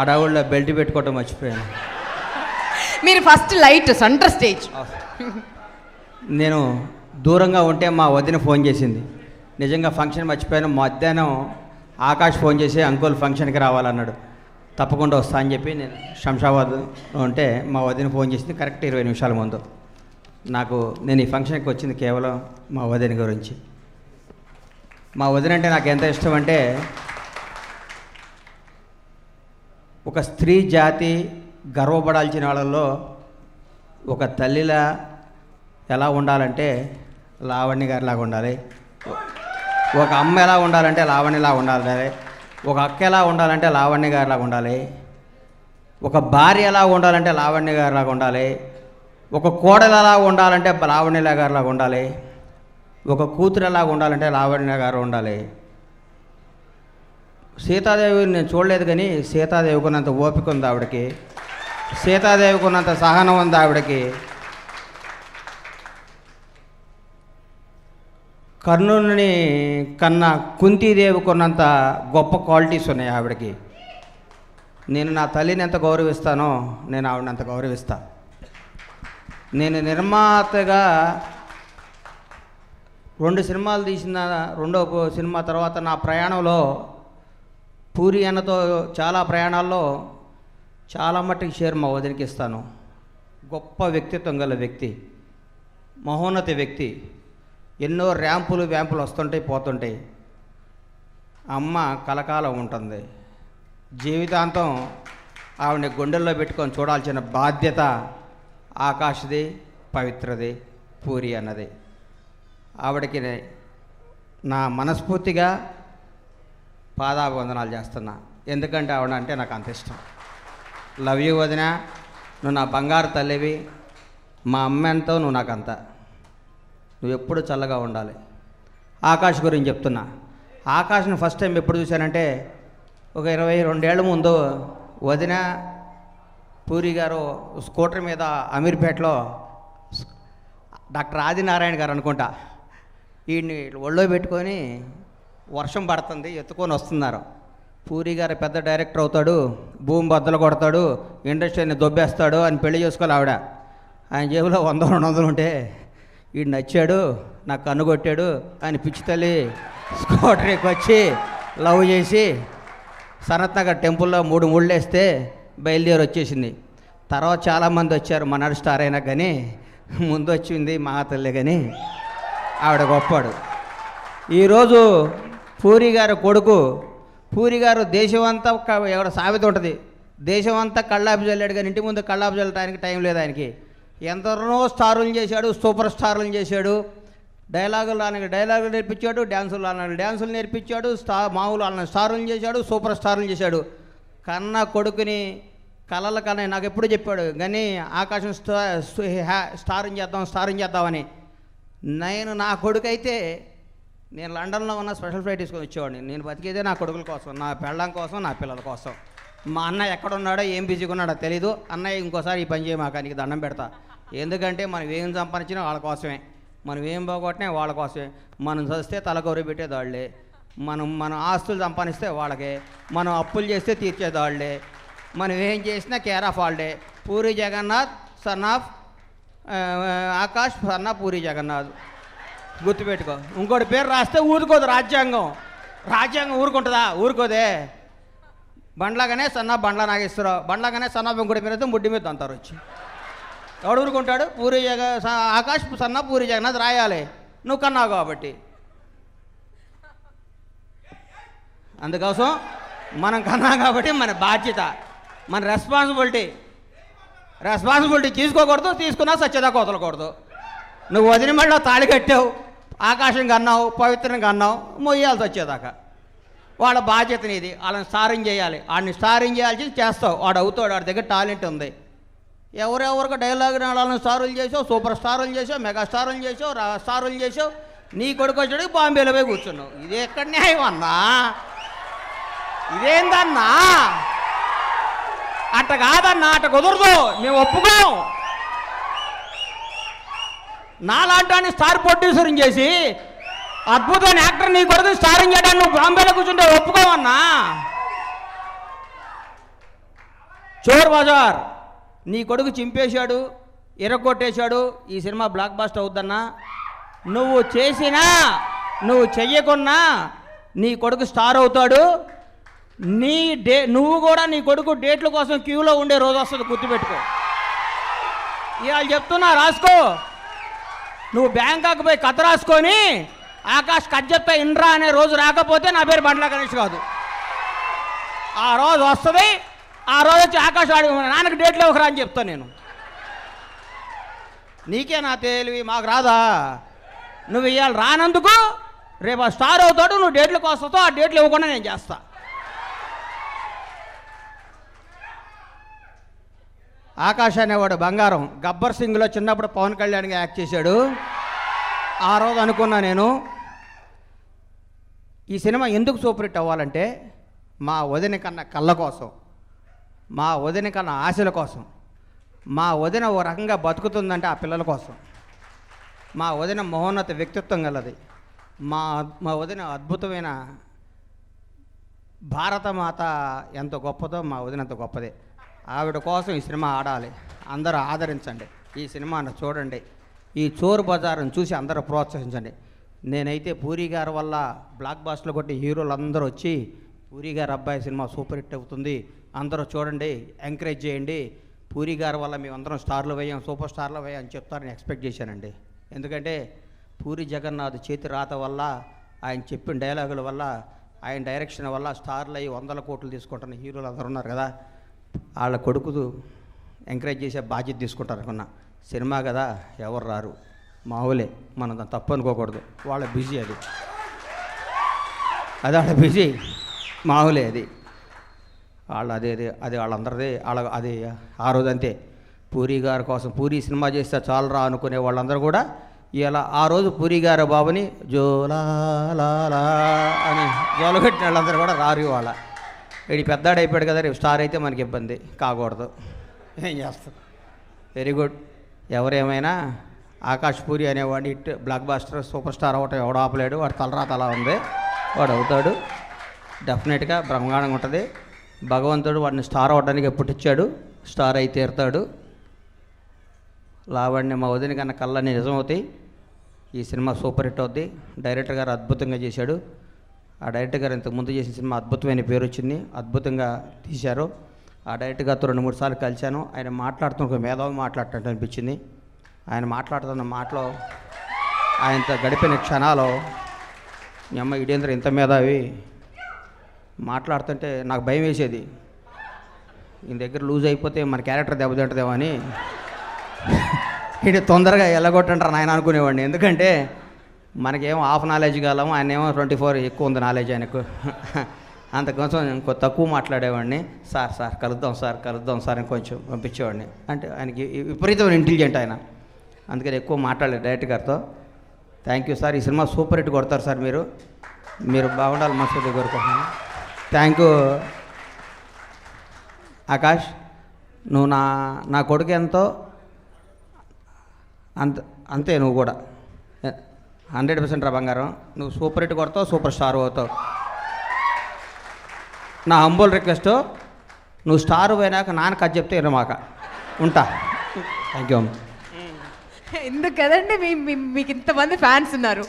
అడవుల్లో బెల్ట్ పెట్టుకోవటం మర్చిపోయాను. మీరు ఫస్ట్ లైట్ సెంటర్ స్టేజ్. నేను దూరంగా ఉంటే మా వదిన ఫోన్ చేసింది. నిజంగా ఫంక్షన్ మర్చిపోయాను. మధ్యాహ్నం ఆకాష్ ఫోన్ చేసి అంకుల్ ఫంక్షన్కి రావాలన్నాడు. తప్పకుండా వస్తా అని చెప్పి నేను శంషాబాద్ ఉంటే మా వదిన ఫోన్ చేసింది కరెక్ట్ 20 నిమిషాల ముందు. నేను ఈ ఫంక్షన్కి వచ్చింది కేవలం మా వదిన గురించి. మా వదిన అంటే నాకు ఎంత ఇష్టం అంటే, ఒక స్త్రీ జాతి గర్వపడాల్సిన వాళ్ళల్లో ఒక తల్లిలా ఎలా ఉండాలంటే లావణ్య గారిలాగా ఉండాలి, ఒక అమ్మ ఎలా ఉండాలంటే లావణ్యలా ఉండాలి, ఒక అక్క ఎలా ఉండాలంటే లావణ్య గారిలాగా ఉండాలి, ఒక భార్య ఎలా ఉండాలంటే లావణ్య గారిలాగా ఉండాలి, ఒక కోడలు ఎలా ఉండాలంటే లావణ్య గారిలాగా ఉండాలి, ఒక కూతురు ఎలా ఉండాలంటే లావణ్య గారు ఉండాలి. సీతాదేవి నేను చూడలేదు కానీ సీతాదేవికి ఉన్నంత ఓపిక ఉంది ఆవిడకి, సీతాదేవికి ఉన్నంత సహనం ఉంది ఆవిడకి, కర్ణుని కన్నా కుంతీదేవికి ఉన్నంత గొప్ప క్వాలిటీస్ ఉన్నాయి ఆవిడకి. నేను నా తల్లిని ఎంత గౌరవిస్తానో నేను ఆవిడని అంత గౌరవిస్తా. నేను నిర్మాతగా 2 సినిమాలు తీసిన రెండో సినిమా తర్వాత నా ప్రయాణంలో పూరి అన్నతో చాలా ప్రయాణాల్లో చాలా మట్టుకు షేర్ మా వదినకి ఇస్తాను. గొప్ప వ్యక్తిత్వం గల వ్యక్తి, మహోన్నత వ్యక్తి. ఎన్నో వ్యాంపులు వస్తుంటాయి పోతుంటాయి. అమ్మ కలకాలం ఉంటుంది. జీవితాంతం ఆవిడని గుండెల్లో పెట్టుకొని చూడాల్సిన బాధ్యత ఆకాష్ది, పవిత్రది, పూరి అన్నది. ఆవిడకి నా మనస్ఫూర్తిగా పాదాభివందనాలు చేస్తున్నా. ఎందుకంటే ఆవిడ అంటే నాకు అంత ఇష్టం. లవ్ యూ వదిన, నువ్వు నా బంగారు తల్లివి. మా అమ్మ ఎంతో నువ్వు నాకంత. నువ్వు ఎప్పుడు చల్లగా ఉండాలి. ఆకాష్ గురించి చెప్తున్నా. ఆకాష్ని ఫస్ట్ టైం ఎప్పుడు చూశానంటే ఒక 22 ఏళ్ల ముందు వదిన పూరి గారు స్కూటర్ మీద అమీర్పేటలో డాక్టర్ ఆదినారాయణ గారు అనుకుంటా వీడిని ఒళ్ళో పెట్టుకొని వర్షం పడుతుంది ఎత్తుకొని వస్తున్నారు. పూరి గారు పెద్ద డైరెక్టర్ అవుతాడు, భూమి బద్దలు కొడతాడు, ఇండస్ట్రీని దొబ్బేస్తాడు అని పెళ్లి చేసుకోవాలి ఆవిడ. ఆయన జేబులో 100-200 ఉంటే వీడు నచ్చాడు, నాకు కన్ను కొట్టాడు అని పిచ్చి తల్లి స్కూటర్కి వచ్చి లవ్ చేసి సనత్ నగర్ టెంపుల్లో 3 ముళ్ళు వేస్తే బయలుదేరి వచ్చేసింది. తర్వాత చాలామంది వచ్చారు, మనర్ స్టార్ అయినా కానీ ముందు వచ్చింది మా తల్లి. కానీ ఆవిడ గొప్పాడు. ఈరోజు పూరి గారు కొడుకు, పూరి గారు దేశమంతా ఎవడ సామెత ఉంటుంది, దేశమంతా కళ్ళాపి చల్లాడు కానీ ఇంటి ముందు కళ్ళాపి చల్లడానికి టైం లేదు ఆయనకి. ఎందరో స్టారులు చేశాడు, సూపర్ స్టార్లను చేశాడు. డైలాగులు రానికి డైలాగులు నేర్పించాడు, డ్యాన్సులు రానికి డ్యాన్సులు నేర్పించాడు, మామూలు వాళ్ళని స్టారులను చేశాడు, సూపర్ స్టార్లను చేశాడు. కన్నా కొడుకుని కళల కన్నా నాకు ఎప్పుడు చెప్పాడు కానీ ఆకాశం స్టారింగ్ చేద్దామని. నేను నా కొడుకు అయితే నేను లండన్లో ఉన్న స్పెషల్ ఫ్లైట్ తీసుకొని వచ్చేవాడిని. నేను బతికేదే నా కొడుకుల కోసం, నా పెళ్ళం కోసం, నా పిల్లల కోసం. మా అన్నయ్య ఎక్కడున్నాడో ఏం బిజీగా ఉన్నాడో తెలీదు. అన్నయ్య ఇంకోసారి ఈ పని చేయమాకానికి దండం పెడతా. ఎందుకంటే మనం ఏం సంపాదించినా వాళ్ళ కోసమే, మనం ఏం పోగొట్టినా వాళ్ళ కోసమే. మనం చస్తే తలగౌరవ పెట్టేది వాళ్ళే, మనం ఆస్తులు సంపాదిస్తే వాళ్ళకే, మనం అప్పులు చేస్తే తీర్చేది వాళ్ళే, మనం ఏం చేసినా కేర్ ఆఫ్ వాళ్ళే. Puri Jagannadh son of Akash son of Puri Jagannadh గుర్తుపెట్టుకో. ఇంకోటి పేరు రాస్తే ఊరుకోదు రాజ్యాంగం ఊరుకుంటుందా? ఊరుకోదే. బండ్లాగానే సన్నా బండ్ల నాగేశ్వరరావు, బండ్లాగానే సన్నా ఇంకోటి మీద ముడ్డి మీద అంటారు వచ్చి. ఎవడు ఊరుకుంటాడు? ఆకాష్ సన్నా పూరి జగన్నాథ్ రాయాలి, నువ్వు కన్నావు కాబట్టి. అందుకోసం మనం కన్నా కాబట్టి మన బాధ్యత, మన రెస్పాన్సిబిలిటీ తీసుకోకూడదు, తీసుకున్నా సత్యదాకా వదలకూడదు. నువ్వు వదిన మళ్ళీ తాళి కట్టావు, ఆకాశం కన్నావు, పవిత్రంగా అన్నావు, మొయ్యాల్సి వచ్చేదాకా వాళ్ళ బాధ్యత నీది. వాళ్ళని స్టారింగ్ చేయాలి, వాడిని స్టారింగ్ చేయాల్సింది చేస్తావు, వాడు అవుతాడు, వాడి దగ్గర టాలెంట్ ఉంది. ఎవరెవరికి డైలాగ్ వాళ్ళని స్టారులు చేసావు, సూపర్ స్టారులు చేసావు, మెగా స్టారులు చేసావు, స్టారులు చేసావు. నీ కొడుకు వచ్చాడు బాంబేలో పోయి కూర్చున్నావు. ఇది ఎక్కడ న్యాయం అన్నా? ఇదేందన్నా? అట్ట కాదన్నా, అట్ట కుదరదు, మేము ఒప్పుకోం. నాలాంటి స్టార్ ప్రొడ్యూసరింగ్ చేసి అద్భుతమైన యాక్టర్ నీ కొడుకు స్టారింగ్ చేయడానికి నువ్వు బాంబేలో కూర్చుంటే ఒప్పుకోవన్నా? చోర్ బజార్ నీ కొడుకు చింపేశాడు, ఎరగొట్టేశాడు, ఈ సినిమా బ్లాక్ బాస్టర్ అవుద్దన్నా. నువ్వు చేసినా నువ్వు చెయ్యకున్నా నీ కొడుకు స్టార్ అవుతాడు. నువ్వు కూడా నీ కొడుకు డేట్ల కోసం క్యూలో ఉండే రోజు వస్తుంది, గుర్తుపెట్టుకో. ఇవాళ చెప్తున్నా, రాసుకో. నువ్వు బ్యాంకాక్ పోయి కథ రాసుకొని ఆకాష్ కథ చెప్తా ఇంద్రా అనే రోజు రాకపోతే నా పేరు బండ్ల గణేష్ కాదు. ఆ రోజు వస్తుంది, ఆ రోజు వచ్చి ఆకాష్ ఆడి నాన్నకి డేట్లు ఇవ్వకరా అని చెప్తాను నేను. నీకే నా తెలివి, మాకు రాదా? నువ్వు ఇవాళ రానందుకు రేపు ఆ స్టార్ అవుతాడు, నువ్వు డేట్ల కోసం వస్తావు, ఆ డేట్లు ఇవ్వకుండా నేను చేస్తా. ఆకాష్ అనేవాడు బంగారం. గబ్బర్ సింగ్లో చిన్నప్పుడు పవన్ కళ్యాణ్గా యాక్ట్ చేశాడు. ఆ రోజు అనుకున్నా నేను, ఈ సినిమా ఎందుకు సూపర్ హిట్ అవ్వాలంటే మా వదిన కన్నా కళ్ళ కోసం, మా వదిన కన్నా ఆశల కోసం, మా వదిన ఓ రకంగా బతుకుతుందంటే ఆ పిల్లల కోసం, మా వదిన మహోన్నత వ్యక్తిత్వం గలది, మా వదిన అద్భుతమైన భారతమాత ఎంత గొప్పదో మా వదిన అంత గొప్పదే. ఆవిడ కోసం ఈ సినిమా ఆడాలి. అందరూ ఆదరించండి, ఈ సినిమాను చూడండి, ఈ చోరు బజార్ని చూసి అందరూ ప్రోత్సహించండి. నేనైతే పూరి గారి వల్ల బ్లాక్ బాస్టర్లు కొట్టి హీరోలు అందరూ వచ్చి పూరి గారి అబ్బాయి సినిమా సూపర్ హిట్ అవుతుంది, అందరూ చూడండి, ఎంకరేజ్ చేయండి, పూరి గారి వల్ల మేమందరం స్టార్లు వేయం, సూపర్ స్టార్లు వేయం అని చెప్తారని ఎక్స్పెక్ట్ చేశానండి. ఎందుకంటే పూరి జగన్నాథ్ చేతి రాత వల్ల, ఆయన చెప్పిన డైలాగుల వల్ల, ఆయన డైరెక్షన్ వల్ల స్టార్లు అయ్యి 100 కోట్లు తీసుకుంటున్న హీరోలు అందరూ ఉన్నారు కదా. వాళ్ళ కొడుకు ఎంకరేజ్ చేసే బాధ్యత తీసుకుంటారు అనుకున్నా. సినిమా కదా, ఎవరు రారు, మామూలే, మనం దాన్ని తప్పు అనుకోకూడదు. వాళ్ళ బిజీ అది వాళ్ళ బిజీ, మామూలే అది. వాళ్ళు అది వాళ్ళందరిది, అది ఆ రోజు అంతే. పూరి గారి కోసం పూరి సినిమా చేస్తే చాలరా అనుకునే వాళ్ళందరూ కూడా ఇలా ఆ రోజు పూరి గారి బాబుని జోలాలా అని జోలగొట్టిన వాళ్ళందరూ కూడా రారు. వాళ్ళ వీడి పెద్దాడు అయిపోయాడు కదా, రేపు స్టార్ అయితే మనకి ఇబ్బంది కాకూడదు, ఏం చేస్తాం. Very good. ఎవరేమైనా ఆకాష్ పూరి అనేవాడిని it blockbuster super star అవ్వటం ఎవడు ఆపలేడు. వాడు తలరాత అలా ఉంది, వాడు అవుతాడు డెఫినెట్గా, బ్రహ్మాండంగా ఉంటుంది. భగవంతుడు వాడిని స్టార్ అవ్వడానికి పుట్టించాడు, స్టార్ అయి తీరుతాడు. లావణ్య మా వదిన కన్నా కళ్ళని నిజమవుతాయి. ఈ సినిమా సూపర్ హిట్ అవుద్ది. డైరెక్టర్ గారు అద్భుతంగా చేశాడు. ఆ డైరెక్టర్ గారు ఇంతకు ముందు చేసిన సినిమా అద్భుతమైన పేరు వచ్చింది, అద్భుతంగా తీశారు. ఆ డైరెక్టర్ గారితో 2-3 సార్లు కలిశాను. ఆయన మాట్లాడుతున్న ఒక మేధావి మాట్లాడుతున్నట్టు అనిపించింది. ఆయన మాట్లాడుతున్న మాటలో, ఆయనతో గడిపిన క్షణాలు, మీ అమ్మ ఇడేంద్ర ఇంత మేధావి మాట్లాడుతుంటే నాకు భయం వేసేది, ఈయన దగ్గర లూజ్ అయిపోతే మన క్యారెక్టర్ దెబ్బతింటుందేమో అని. ఇది తొందరగా ఎల్లగొట్టంటారు నాయన అనుకునేవాడిని. ఎందుకంటే మనకేమో హాఫ్ నాలెడ్జ్ కాలము, ఆయన ఏమో 24 ఎక్కువ ఉంది నాలెడ్జ్ ఆయనకు. అంతకోసం ఇంకో తక్కువ మాట్లాడేవాడిని. సార్ కలుద్దాం సార్ అని కొంచెం పంపించేవాడిని. అంటే ఆయనకి విపరీతమైన ఇంటెలిజెంట్ ఆయన, అందుకని ఎక్కువ మాట్లాడలేదు డైరెక్టర్ గారితో. థ్యాంక్ యూ సార్, ఈ సినిమా సూపర్ హిట్ కొడతారు సార్, మీరు బాగుండాలి మనసుతో కోరుకుంటున్నాను. Thank you Akash. నువ్వు నా కొడుకు ఎంతో అంతే, నువ్వు కూడా 100% రా బంగారం. నువ్వు సూపర్ హిట్ కొడతావు, సూపర్ స్టార్ అవుతావు. నా హంబుల్ రిక్వెస్ట్, నువ్వు స్టార్ పోయినాక నాన్న కథ చెప్తే వినమాక, ఉంటా. Thank you. ఎందుకు కదండి మీకు ఇంతమంది ఫ్యాన్స్ ఉన్నారు.